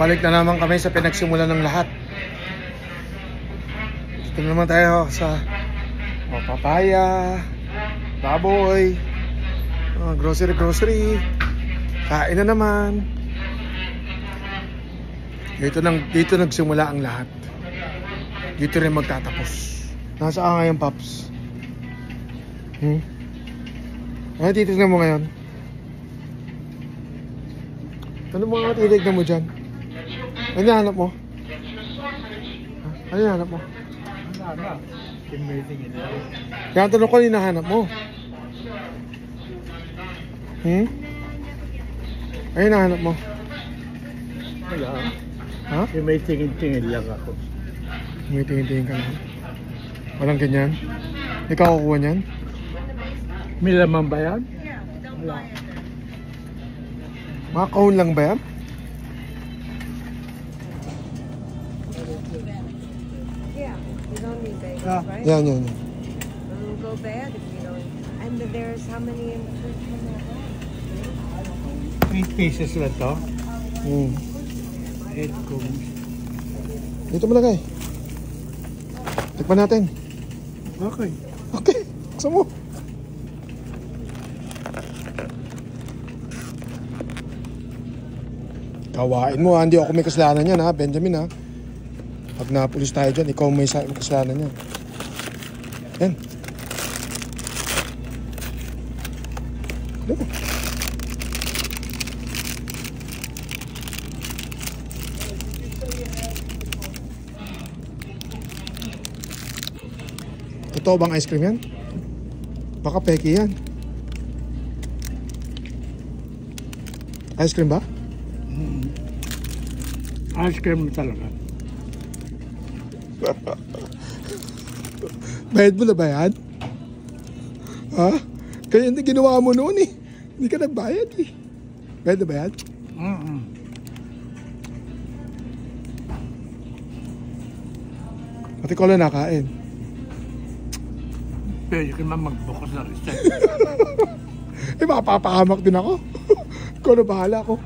Balik na naman kami sa pinagsimulan ng lahat. Dito naman tayo sa papaya, baboy, grocery. Kain na naman. Dito nagsimula ang lahat. Dito rin magtatapos. Nasaan ngayon, Paps? Ano titignan mo ngayon? Ano mga titignan mo dyan? Ano hinahanap mo? Ano hinahanap mo? Kaya tanong ko, ano hinahanap mo? Ano hinahanap mo? Wala. Ha? Yung may tingin-tingin lang ako. May tingin-tingin ka lang. Walang ganyan? Ikaw kukuha niyan? May laman ba yan? Wala. Mga kahon lang ba yan? Yeah, you don't need bagels, right? Yan. It will go bad if you don't. And there's how many in that 3 pieces lang to. 8 cones. Dito mo lagay. Tikman natin. Okay. Okay, buksan mo. Kawain mo ha, hindi ako may kasalanan yan ha, Benjamin ha. Pag napulis tayo dyan, ikaw may kasalanan yan. Yan. Ano? Totoo bang ice cream yan? Baka peki yan. Ice cream ba? Ice cream talaga. Bayad mo na ba yan? Ha? Kaya hindi ginawa mo noon eh. Hindi ka nagbayad eh. Bayad na ba yan? Pati ko lang nakain. Pwede ka naman magbukas na reset. Eh mapapahamak din ako. Ikaw na bahala ko.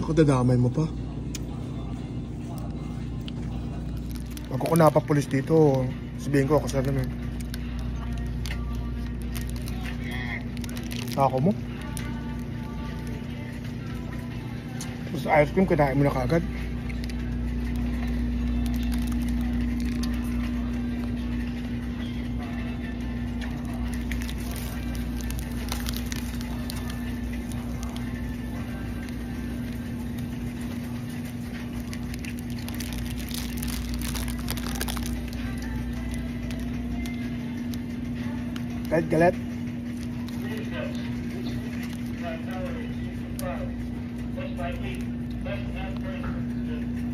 Ako dadamay mo pa. Pag ako napapulis dito, sabihin ko ako sa naman. Ako mo. Tapos ice cream, kinain mo na kagad. Kahit galit.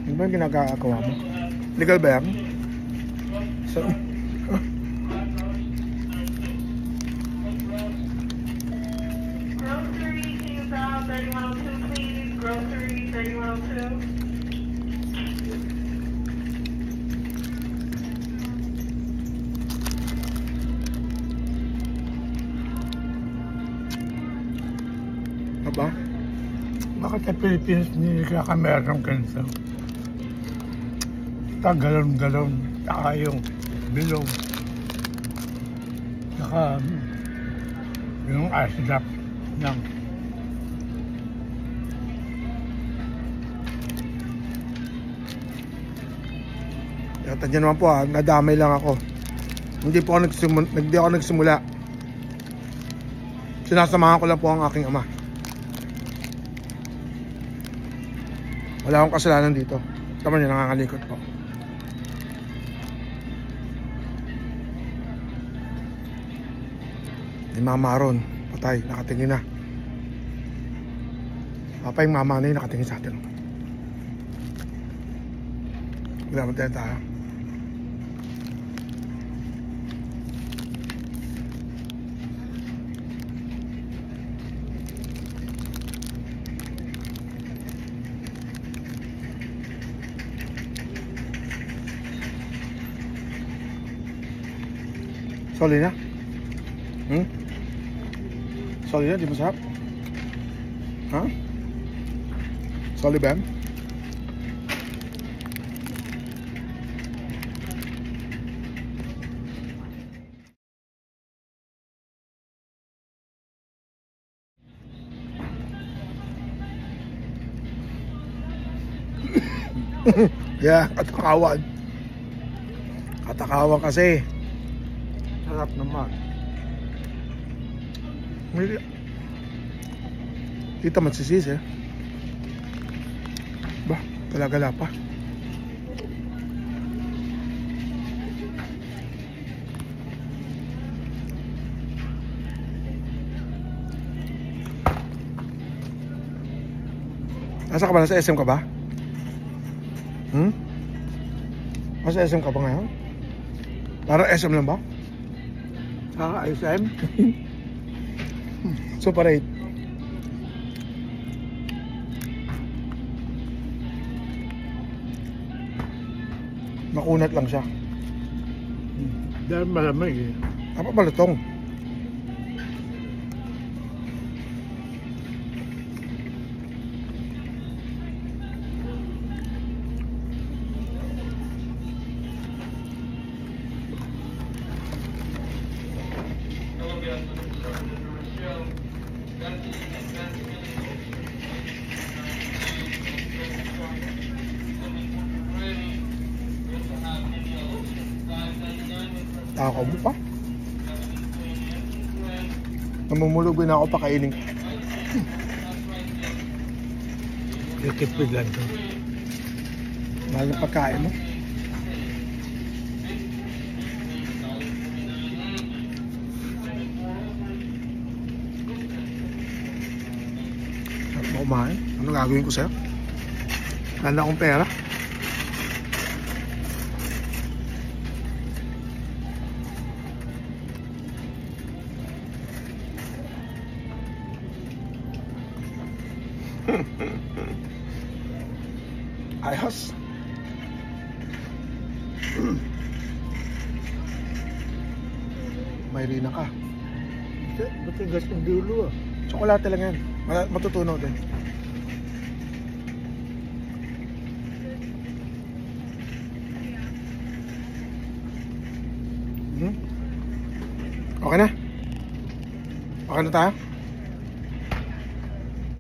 Ano ba yung ginagawa mo? Legal ba yan? So, Grocery, can you dial 3102 please? Grocery 3102. ba? Bakit sa Pilipinas hindi ka meron ganito? Saka galon-galon, saka yung bilog, saka yung asidap ng Tandyan naman po ha, nadamay lang ako. Hindi ako nagsimula. Sinasamahan ko lang po ang aking ama. Wala akong kasalanan dito. Tama niyo, nangangalikot po. Yung mama ron, patay, nakatingin na. Papa, yung mama na yun, nakatingin sa atin. Wala mo tayo. Solid na? Solid na, di masarap? Ha? Sullivan? Yeah, katakawan. Katakawan kasi. Sarap naman. May... Kita magsisisi eh. Bah, gala-gala pa. Nasa ka ba? Nasa SM ka ba? Nasa SM ka ba ngayon? Parang SM lang ba? Sa SM? Super 8. Makunat lang siya. Dahil malamig eh. Apa malutong? Takaw mo pa. Namumulog na ako pakainin. Titipid lang to. Mahal na pagkain mo. Sarap mo kumain. Ano gagawin ko sa'yo? Ganda akong pera. Ayos. May rina ka. Matigas ng dulo ah. Tsokolate lang yan. Matutunaw din. Okay na? Okay na tayo?